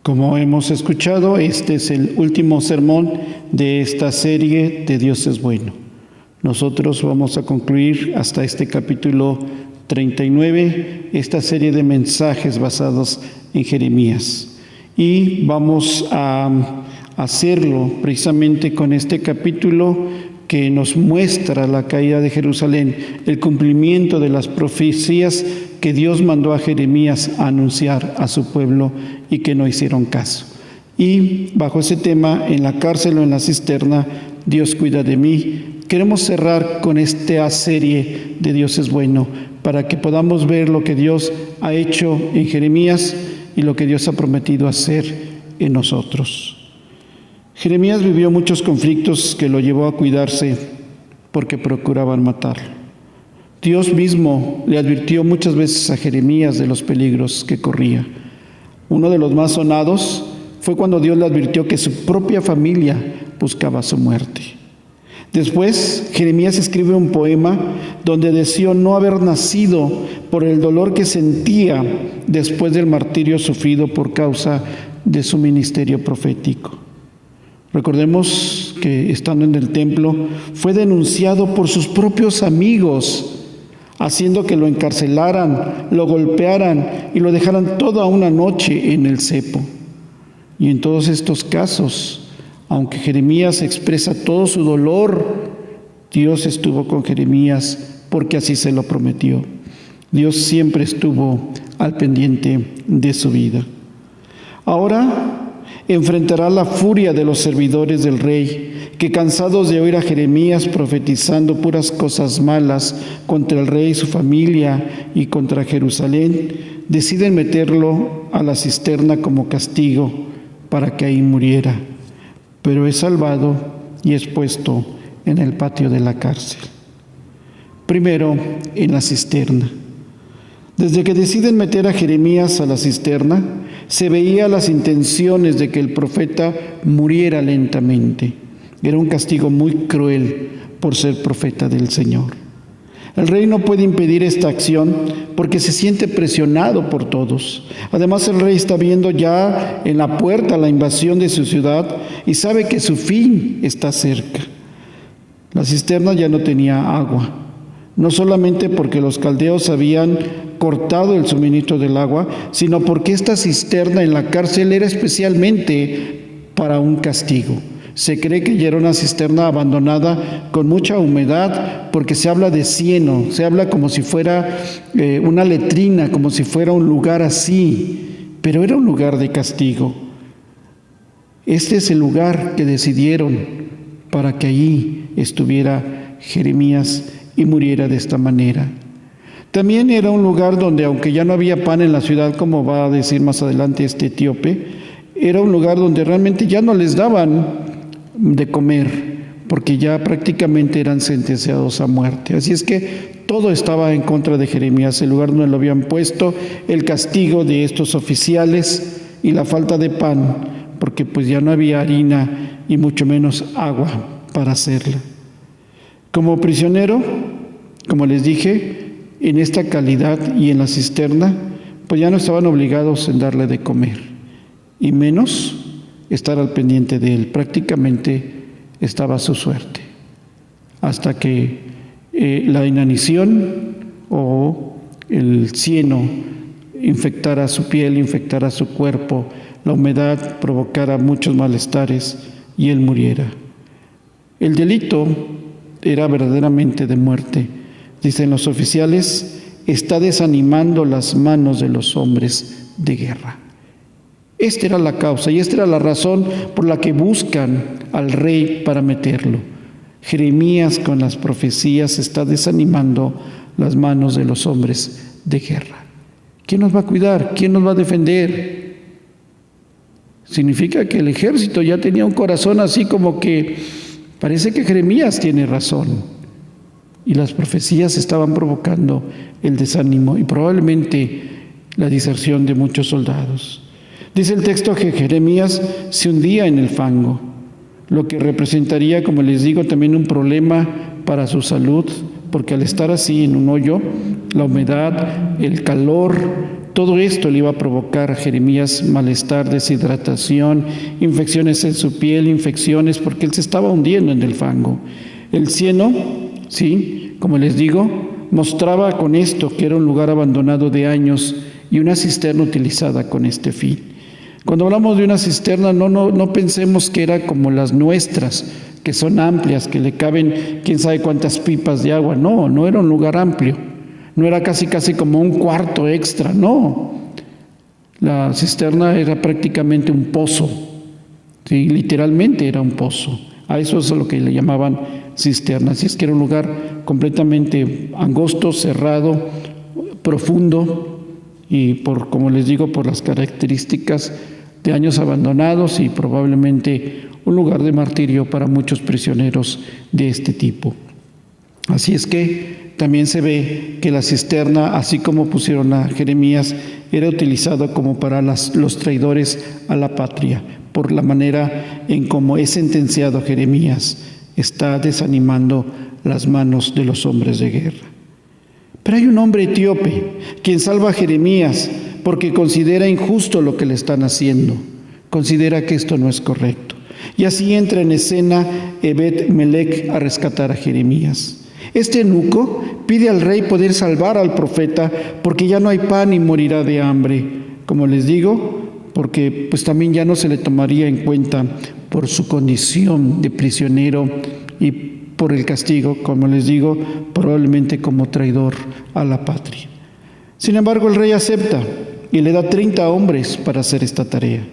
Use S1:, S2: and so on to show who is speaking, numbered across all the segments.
S1: Como hemos escuchado, este es el último sermón de esta serie de Dios es bueno. Nosotros vamos a concluir hasta este capítulo 39, esta serie de mensajes basados en Jeremías. Y vamos a hacerlo precisamente con este capítulo que nos muestra la caída de Jerusalén, el cumplimiento de las profecías que Dios mandó a Jeremías a anunciar a su pueblo y que no hicieron caso. Y bajo ese tema, en la cárcel o en la cisterna, Dios cuida de mí. Queremos cerrar con esta serie de Dios es bueno, para que podamos ver lo que Dios ha hecho en Jeremías y lo que Dios ha prometido hacer en nosotros. Jeremías vivió muchos conflictos que lo llevó a cuidarse porque procuraban matarlo. Dios mismo le advirtió muchas veces a Jeremías de los peligros que corría. Uno de los más sonados fue cuando Dios le advirtió que su propia familia buscaba su muerte. Después, Jeremías escribe un poema donde deseó no haber nacido por el dolor que sentía después del martirio sufrido por causa de su ministerio profético. Recordemos que estando en el templo fue denunciado por sus propios amigos, haciendo que lo encarcelaran, lo golpearan y lo dejaran toda una noche en el cepo. Y en todos estos casos, aunque Jeremías expresa todo su dolor, Dios estuvo con Jeremías porque así se lo prometió. Dios siempre estuvo al pendiente de su vida. Ahora enfrentará la furia de los servidores del rey, que cansados de oír a Jeremías profetizando puras cosas malas contra el rey y su familia y contra Jerusalén, deciden meterlo a la cisterna como castigo para que ahí muriera. Pero es salvado y es puesto en el patio de la cárcel. Primero, en la cisterna. Desde que deciden meter a Jeremías a la cisterna, se veía las intenciones de que el profeta muriera lentamente. Era un castigo muy cruel por ser profeta del Señor. El rey no puede impedir esta acción porque se siente presionado por todos. Además, el rey está viendo ya en la puerta la invasión de su ciudad y sabe que su fin está cerca. La cisterna ya no tenía agua, no solamente porque los caldeos habían cortado el suministro del agua, sino porque esta cisterna en la cárcel era especialmente para un castigo. Se cree que ya era una cisterna abandonada con mucha humedad, porque se habla de cieno, se habla como si fuera una letrina, como si fuera un lugar así, pero era un lugar de castigo. Este es el lugar que decidieron para que allí estuviera Jeremías y muriera de esta manera. También era un lugar donde, aunque ya no había pan en la ciudad, como va a decir más adelante este etíope, era un lugar donde realmente ya no les daban de comer, porque ya prácticamente eran sentenciados a muerte. Así es que todo estaba en contra de Jeremías, el lugar donde lo habían puesto, el castigo de estos oficiales y la falta de pan, porque pues ya no había harina y mucho menos agua para hacerla. Como prisionero, como les dije, en esta calidad y en la cisterna, pues ya no estaban obligados en darle de comer, y menos estar al pendiente de él. Prácticamente estaba a su suerte, hasta que la inanición o el cieno infectara su piel, infectara su cuerpo, la humedad provocara muchos malestares y él muriera. El delito era verdaderamente de muerte. Dicen los oficiales, está desanimando las manos de los hombres de guerra. Esta era la causa y esta era la razón por la que buscan al rey para meterlo. Jeremías, con las profecías, está desanimando las manos de los hombres de guerra. ¿Quién nos va a cuidar? ¿Quién nos va a defender? Significa que el ejército ya tenía un corazón así como que parece que Jeremías tiene razón. Y las profecías estaban provocando el desánimo y probablemente la diserción de muchos soldados. Dice el texto que Jeremías se hundía en el fango, lo que representaría, como les digo, también un problema para su salud, porque al estar así en un hoyo, la humedad, el calor Todo esto le iba a provocar a Jeremías malestar, deshidratación, infecciones en su piel, infecciones, porque él se estaba hundiendo en el fango. El cieno, sí, como les digo, mostraba con esto que era un lugar abandonado de años y una cisterna utilizada con este fin. Cuando hablamos de una cisterna, no pensemos que era como las nuestras, que son amplias, que le caben quién sabe cuántas pipas de agua. No era un lugar amplio. No era casi como un cuarto extra, no. La cisterna era prácticamente un pozo, ¿sí? Literalmente era un pozo. A eso es lo que le llamaban cisterna. Así es que era un lugar completamente angosto, cerrado, profundo y como les digo, por las características de años abandonados y probablemente un lugar de martirio para muchos prisioneros de este tipo. Así es que también se ve que la cisterna, así como pusieron a Jeremías, era utilizado como para los traidores a la patria, por la manera en cómo es sentenciado Jeremías, está desanimando las manos de los hombres de guerra. Pero hay un hombre etíope quien salva a Jeremías porque considera injusto lo que le están haciendo, considera que esto no es correcto. Y así entra en escena Ebed-Melech a rescatar a Jeremías. Este eunuco pide al rey poder salvar al profeta porque ya no hay pan y morirá de hambre. Como les digo, porque pues también ya no se le tomaría en cuenta por su condición de prisionero y por el castigo, como les digo, probablemente como traidor a la patria. Sin embargo, el rey acepta y le da 30 hombres para hacer esta tarea.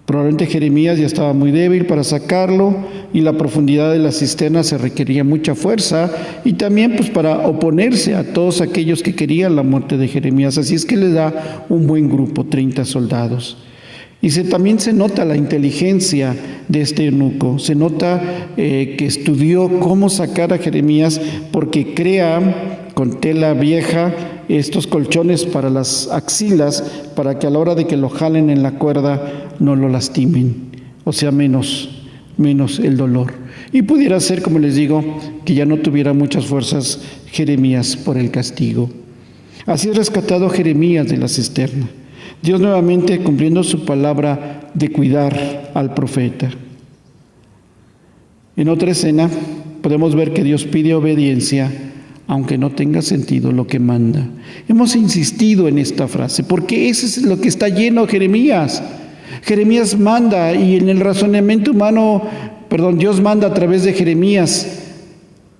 S1: Probablemente Jeremías ya estaba muy débil para sacarlo y la profundidad de la cisterna se requería mucha fuerza y también pues para oponerse a todos aquellos que querían la muerte de Jeremías. Así es que le da un buen grupo, 30 soldados. Y también se nota la inteligencia de este eunuco, se nota que estudió cómo sacar a Jeremías porque crea con tela vieja estos colchones para las axilas para que a la hora de que lo jalen en la cuerda no lo lastimen, o sea, menos el dolor. Y pudiera ser, como les digo, que ya no tuviera muchas fuerzas Jeremías por el castigo. Así es rescatado Jeremías de la cisterna. Dios nuevamente cumpliendo su palabra de cuidar al profeta. En otra escena podemos ver que Dios pide obediencia aunque no tenga sentido lo que manda. Hemos insistido en esta frase porque eso es lo que está lleno Jeremías. Jeremías manda y en el razonamiento humano, Dios manda a través de Jeremías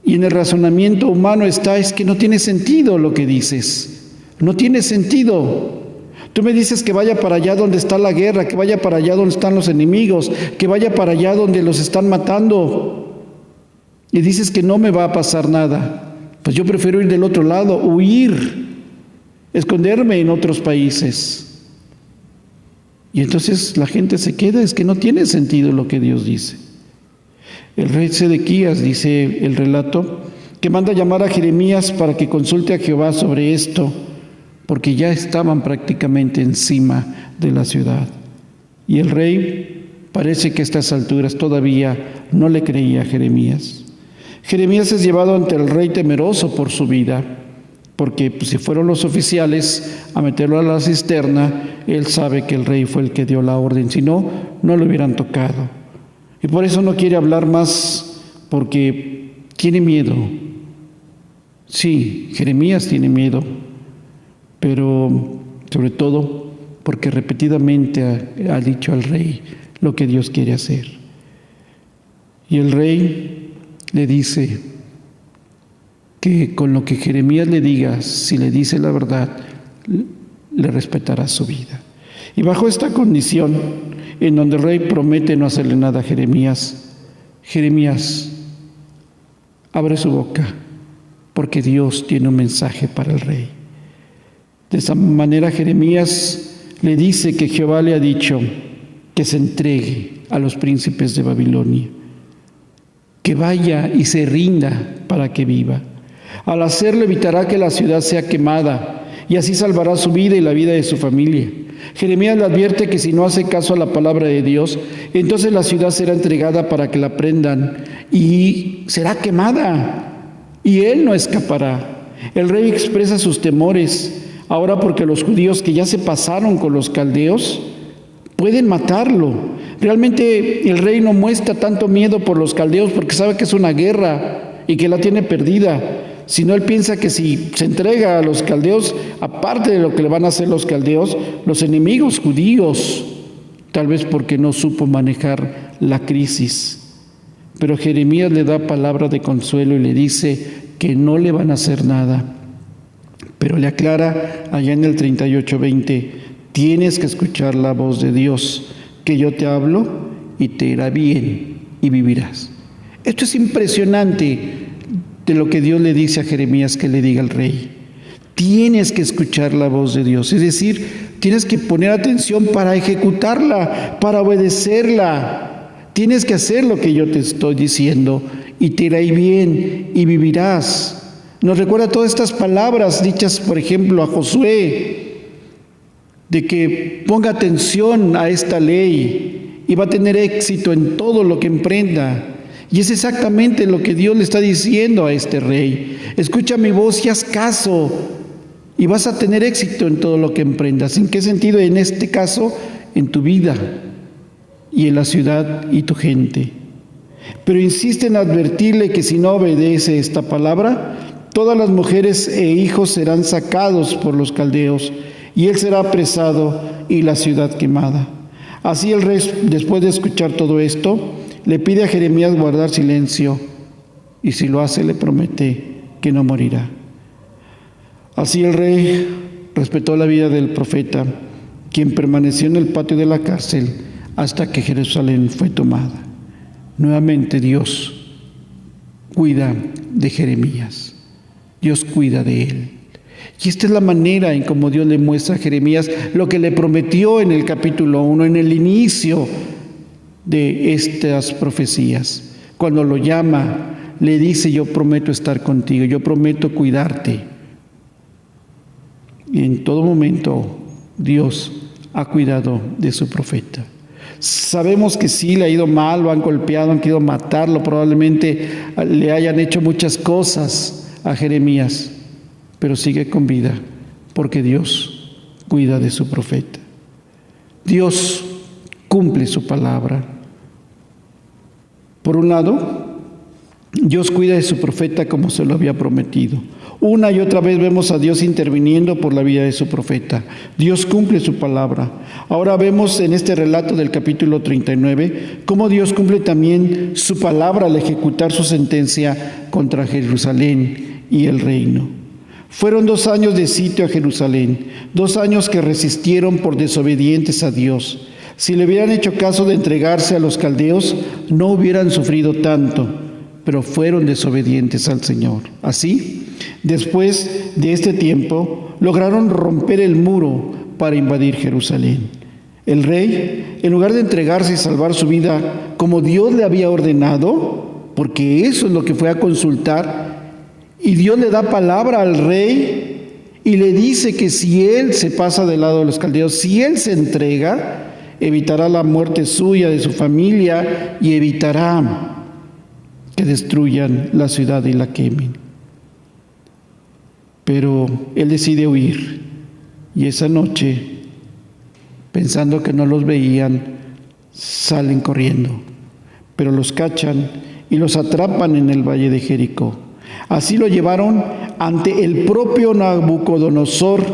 S1: y en el razonamiento humano es que no tiene sentido lo que dices. No tiene sentido. Tú me dices que vaya para allá donde está la guerra, que vaya para allá donde están los enemigos, que vaya para allá donde los están matando. Y dices que no me va a pasar nada. Pues yo prefiero ir del otro lado, huir, esconderme en otros países. Y entonces la gente se queda, es que no tiene sentido lo que Dios dice. El rey Sedequías, dice el relato, que manda llamar a Jeremías para que consulte a Jehová sobre esto, porque ya estaban prácticamente encima de la ciudad. Y el rey parece que a estas alturas todavía no le creía a Jeremías. Jeremías es llevado ante el rey temeroso por su vida, porque si fueron los oficiales a meterlo a la cisterna, él sabe que el rey fue el que dio la orden, si no, no lo hubieran tocado. Y por eso no quiere hablar más, porque tiene miedo. Sí, Jeremías tiene miedo, pero sobre todo porque repetidamente ha dicho al rey lo que Dios quiere hacer. Y el rey le dice que con lo que Jeremías le diga, si le dice la verdad, le respetará su vida. Y bajo esta condición, en donde el rey promete no hacerle nada a Jeremías, Jeremías abre su boca, porque Dios tiene un mensaje para el rey. De esa manera Jeremías le dice que Jehová le ha dicho que se entregue a los príncipes de Babilonia, que vaya y se rinda para que viva. Al hacerlo evitará que la ciudad sea quemada y así salvará su vida y la vida de su familia. Jeremías le advierte que si no hace caso a la palabra de Dios, entonces la ciudad será entregada para que la prendan y será quemada y él no escapará. El rey expresa sus temores ahora porque los judíos que ya se pasaron con los caldeos pueden matarlo. Realmente el rey no muestra tanto miedo por los caldeos porque sabe que es una guerra y que la tiene perdida, sino él piensa que si se entrega a los caldeos, aparte de lo que le van a hacer los caldeos, los enemigos judíos, tal vez porque no supo manejar la crisis. Pero Jeremías le da palabra de consuelo y le dice que no le van a hacer nada. Pero le aclara allá en el 38:20, tienes que escuchar la voz de Dios, que yo te hablo y te irá bien y vivirás. Esto es impresionante de lo que Dios le dice a Jeremías que le diga al rey. Tienes que escuchar la voz de Dios, es decir, tienes que poner atención para ejecutarla, para obedecerla. Tienes que hacer lo que yo te estoy diciendo y te irá bien y vivirás. Nos recuerda todas estas palabras dichas, por ejemplo, a Josué, de que ponga atención a esta ley y va a tener éxito en todo lo que emprenda. Y es exactamente lo que Dios le está diciendo a este rey. Escucha mi voz y haz caso y vas a tener éxito en todo lo que emprendas. ¿En qué sentido? En este caso, en tu vida y en la ciudad y tu gente. Pero insiste en advertirle que si no obedece esta palabra, todas las mujeres e hijos serán sacados por los caldeos y él será apresado y la ciudad quemada. Así el rey, después de escuchar todo esto, le pide a Jeremías guardar silencio y si lo hace le promete que no morirá. Así el rey respetó la vida del profeta, quien permaneció en el patio de la cárcel hasta que Jerusalén fue tomada. Nuevamente Dios cuida de Jeremías, Dios cuida de él. Y esta es la manera en cómo Dios le muestra a Jeremías lo que le prometió en el capítulo 1, en el inicio de estas profecías. Cuando lo llama, le dice: yo prometo estar contigo, yo prometo cuidarte. Y en todo momento Dios ha cuidado de su profeta. Sabemos que sí le ha ido mal, lo han golpeado, han querido matarlo, probablemente le hayan hecho muchas cosas a Jeremías, pero sigue con vida porque Dios cuida de su profeta. Dios cumple su palabra. Por un lado, Dios cuida de su profeta como se lo había prometido. Una y otra vez vemos a Dios interviniendo por la vida de su profeta. Dios cumple su palabra. Ahora vemos en este relato del capítulo 39 cómo Dios cumple también su palabra al ejecutar su sentencia contra Jerusalén y el reino. Fueron 2 años de sitio a Jerusalén, 2 años que resistieron por desobedientes a Dios. Si le hubieran hecho caso de entregarse a los caldeos, no hubieran sufrido tanto, pero fueron desobedientes al Señor. Así, después de este tiempo, lograron romper el muro para invadir Jerusalén. El rey, en lugar de entregarse y salvar su vida como Dios le había ordenado, porque eso es lo que fue a consultar, y Dios le da palabra al rey y le dice que si él se pasa del lado de los caldeos, si él se entrega, evitará la muerte suya, de su familia, y evitará que destruyan la ciudad y la quemen. Pero él decide huir, y esa noche, pensando que no los veían, salen corriendo, pero los cachan y los atrapan en el valle de Jericó. Así lo llevaron ante el propio Nabucodonosor,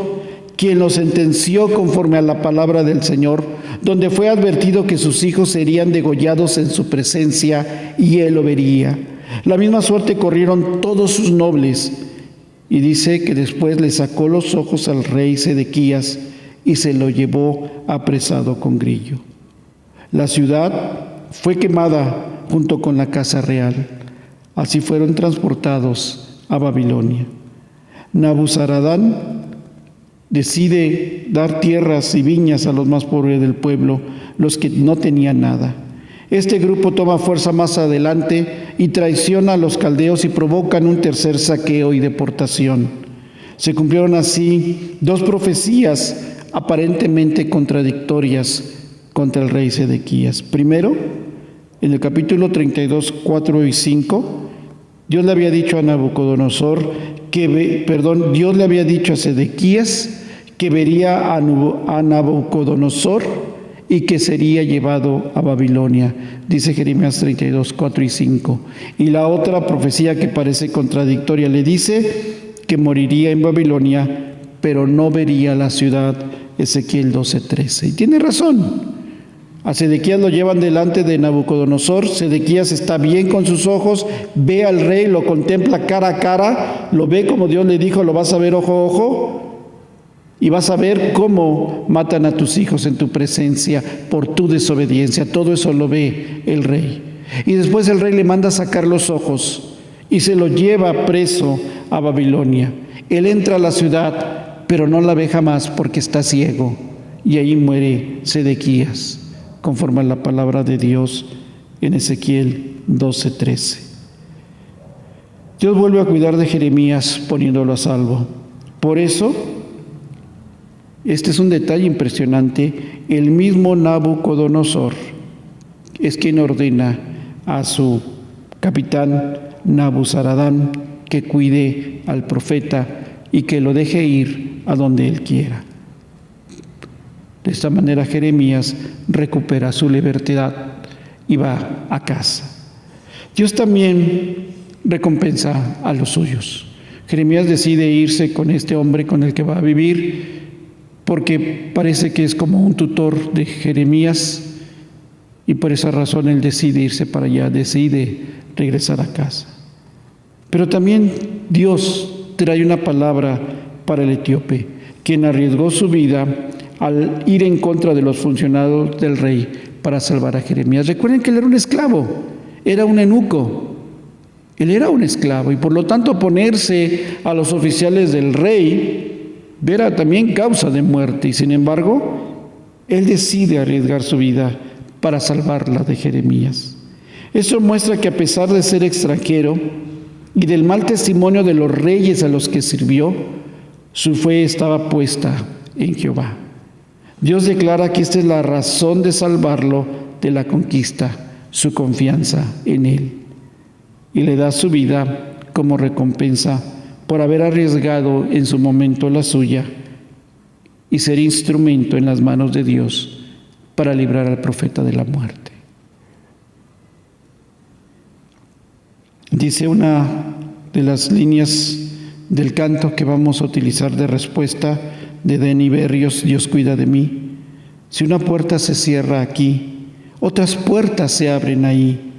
S1: quien lo sentenció conforme a la palabra del Señor, donde fue advertido que sus hijos serían degollados en su presencia y él lo vería. La misma suerte corrieron todos sus nobles, y dice que después le sacó los ojos al rey Sedequías y se lo llevó apresado con grillo. La ciudad fue quemada junto con la casa real. Así fueron transportados a Babilonia. Nabuzaradán decide dar tierras y viñas a los más pobres del pueblo, los que no tenían nada. Este grupo toma fuerza más adelante y traiciona a los caldeos y provocan un tercer saqueo y deportación. Se cumplieron así 2 profecías aparentemente contradictorias contra el rey Sedequías. Primero, en el capítulo 32, 4 y 5, Dios le había dicho a Nabucodonosor Dios le había dicho a Sedequías que vería a Nabucodonosor y que sería llevado a Babilonia. Dice Jeremías 32, 4 y 5. Y la otra profecía que parece contradictoria le dice que moriría en Babilonia, pero no vería la ciudad. Ezequiel 12, 13. Y tiene razón. A Sedequías lo llevan delante de Nabucodonosor. Sedequías está bien con sus ojos, ve al rey, lo contempla cara a cara, lo ve como Dios le dijo, lo vas a ver ojo a ojo, y vas a ver cómo matan a tus hijos en tu presencia por tu desobediencia. Todo eso lo ve el rey. Y después el rey le manda sacar los ojos y se lo lleva preso a Babilonia. Él entra a la ciudad, pero no la ve jamás porque está ciego. Y ahí muere Sedequías, conforme a la palabra de Dios en Ezequiel 12:13. Dios vuelve a cuidar de Jeremías poniéndolo a salvo. Por eso, este es un detalle impresionante, el mismo Nabucodonosor es quien ordena a su capitán Nabuzaradán que cuide al profeta y que lo deje ir a donde él quiera. De esta manera Jeremías recupera su libertad y va a casa. Dios también recompensa a los suyos. Jeremías decide irse con este hombre con el que va a vivir porque parece que es como un tutor de Jeremías y por esa razón él decide irse para allá, decide regresar a casa. Pero también Dios trae una palabra para el etíope, quien arriesgó su vida al ir en contra de los funcionarios del rey para salvar a Jeremías. Recuerden que él era un esclavo, era un eunuco, él era un esclavo y por lo tanto oponerse a los oficiales del rey era también causa de muerte y sin embargo él decide arriesgar su vida para salvarla de Jeremías. Eso muestra que a pesar de ser extranjero y del mal testimonio de los reyes a los que sirvió, su fe estaba puesta en Jehová. Dios declara que esta es la razón de salvarlo de la conquista, su confianza en Él. Y le da su vida como recompensa por haber arriesgado en su momento la suya y ser instrumento en las manos de Dios para librar al profeta de la muerte. Dice una de las líneas del canto que vamos a utilizar de respuesta de Denny Berrios, Dios cuida de mí. Si una puerta se cierra aquí, otras puertas se abren ahí.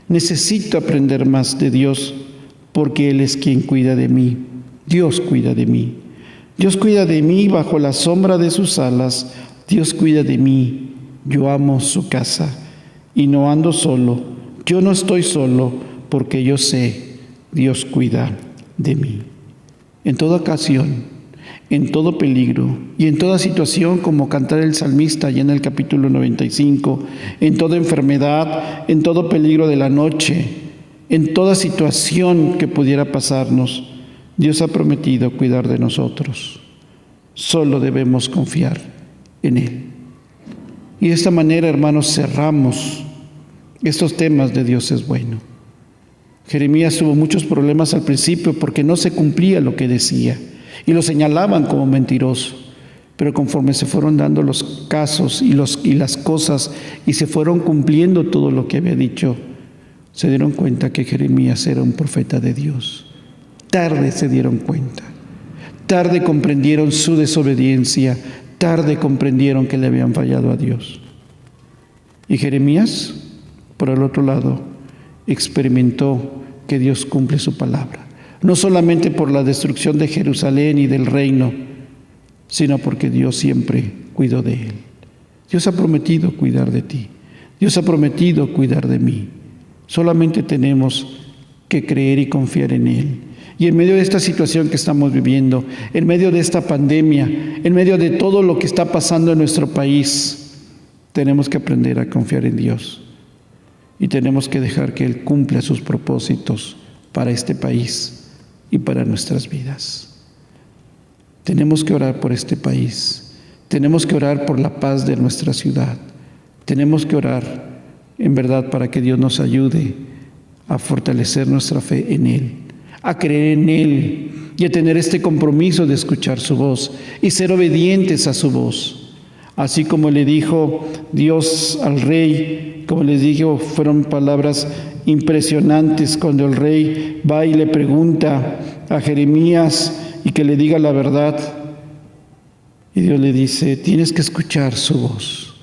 S1: Necesito aprender más de Dios porque Él es quien cuida de mí. Dios cuida de mí. Dios cuida de mí bajo la sombra de sus alas. Dios cuida de mí. Yo amo su casa y no ando solo. Yo no estoy solo porque yo sé, Dios cuida de mí. En toda ocasión, en todo peligro y en toda situación, como cantara el salmista allá en el capítulo 95, en toda enfermedad, en todo peligro de la noche, en toda situación que pudiera pasarnos, Dios ha prometido cuidar de nosotros. Solo debemos confiar en Él. Y de esta manera, hermanos, cerramos estos temas de Dios es bueno. Jeremías tuvo muchos problemas al principio porque no se cumplía lo que decía y lo señalaban como mentiroso. Pero conforme se fueron dando los casos y las cosas y se fueron cumpliendo todo lo que había dicho, se dieron cuenta que Jeremías era un profeta de Dios. Tarde se dieron cuenta, tarde comprendieron su desobediencia, tarde comprendieron que le habían fallado a Dios. Y Jeremías, por el otro lado, experimentó que Dios cumple su palabra, no solamente por la destrucción de Jerusalén y del reino, sino porque Dios siempre cuidó de él. Dios ha prometido cuidar de ti, Dios ha prometido cuidar de mí. Solamente tenemos que creer y confiar en Él. Y en medio de esta situación que estamos viviendo, en medio de esta pandemia, en medio de todo lo que está pasando en nuestro país, tenemos que aprender a confiar en Dios. Y tenemos que dejar que Él cumpla sus propósitos para este país y para nuestras vidas. Tenemos que orar por este país. Tenemos que orar por la paz de nuestra ciudad. Tenemos que orar en verdad para que Dios nos ayude a fortalecer nuestra fe en Él, a creer en Él y a tener este compromiso de escuchar su voz y ser obedientes a su voz. Así como le dijo Dios al rey, como les digo, fueron palabras impresionantes cuando el rey va y le pregunta a Jeremías y que le diga la verdad. Y Dios le dice, tienes que escuchar su voz,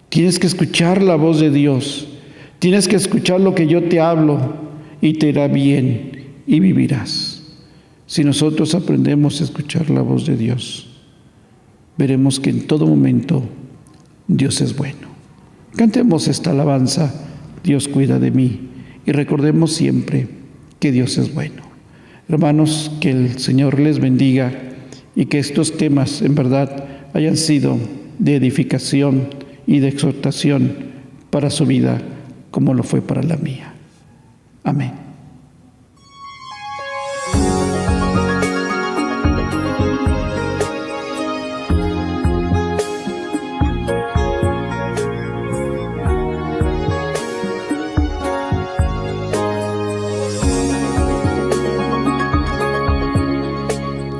S1: tienes que escuchar la voz de Dios, tienes que escuchar lo que yo te hablo y te irá bien y vivirás. Si nosotros aprendemos a escuchar la voz de Dios, veremos que en todo momento Dios es bueno. Cantemos esta alabanza, Dios cuida de mí, y recordemos siempre que Dios es bueno. Hermanos, que el Señor les bendiga y que estos temas en verdad hayan sido de edificación y de exhortación para su vida, como lo fue para la mía. Amén.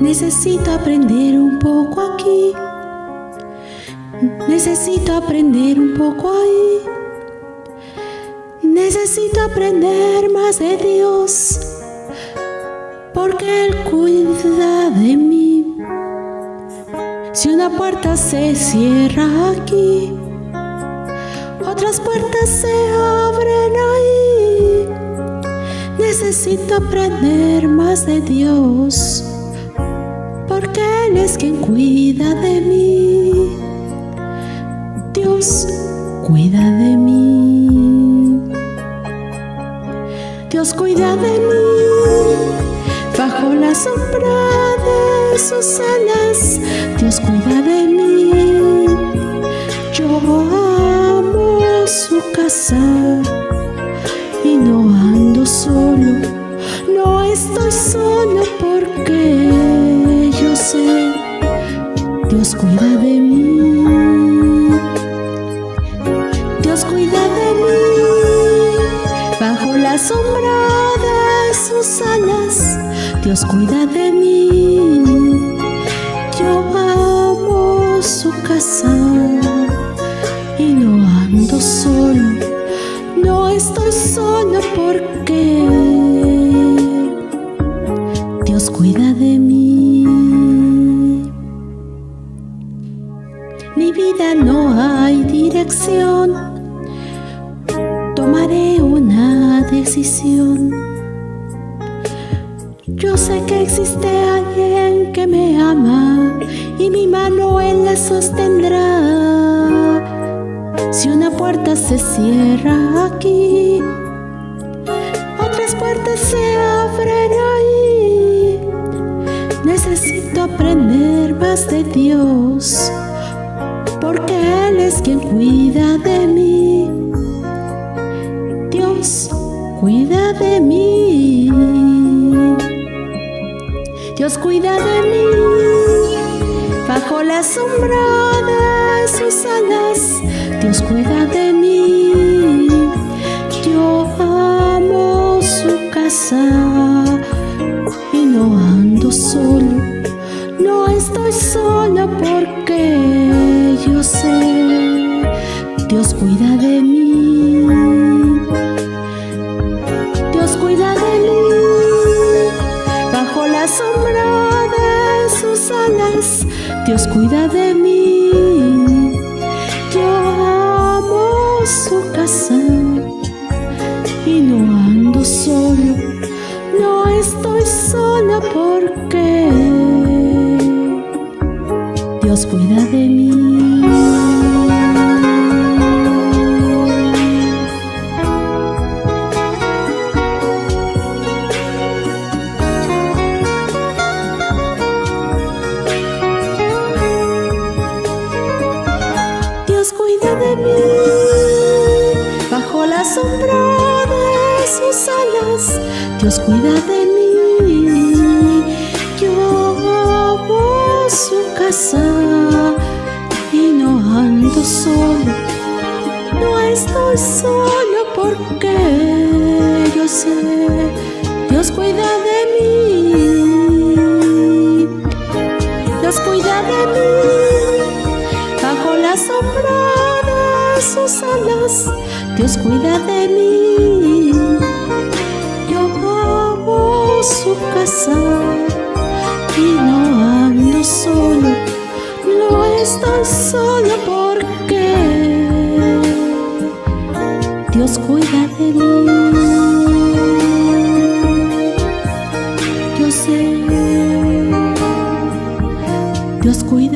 S2: Necesito aprender un poco aquí, necesito aprender un poco ahí, necesito aprender más de Dios, porque Él cuida de mí. Si una puerta se cierra aquí, otras puertas se abren ahí. Necesito aprender más de Dios, porque Él es quien cuida de mí. Dios cuida de mí. Dios cuida de mí. Bajo la sombra de sus alas, Dios cuida de mí. Yo amo su casa y no ando solo, no estoy solo porque yo sé, Dios cuida de mí. Dios cuida de mí. Bajo la sombra de sus alas, Dios cuida de mí. Yo amo su casa y no ando solo, no estoy solo porque Dios cuida de mí. Mi vida no hay dirección, tomaré una decisión. Yo sé que existe alguien que me ama y mi mano Él la sostendrá. Si una puerta se cierra aquí, otras puertas se abren ahí. Necesito aprender más de Dios, porque Él es quien cuida de mí. Dios cuida de mí. Dios cuida de mí. Bajo la sombra de sus alas, Dios cuida de mí. Yo amo su casa y no ando solo, no estoy solo porque yo sé, Dios cuida de mí. Dios cuida de mí. Bajo la sombra de sus alas, Dios cuida de mí. Yo amo su casa y no ando solo, no estoy sola porque Dios cuida de mí. Dios cuida de mí. Bajo la sombra de sus alas, Dios cuida de mí. Yo amo su casa y no ando solo, no estoy solo porque yo sé, Dios Dios cuida de mí, Dios cuida de mí, bajo la sombra de sus alas, Dios cuida de mí. Yo amo su casa y no ando solo, no estoy solo porque Dios cuida de mí. Yo sé, Dios cuida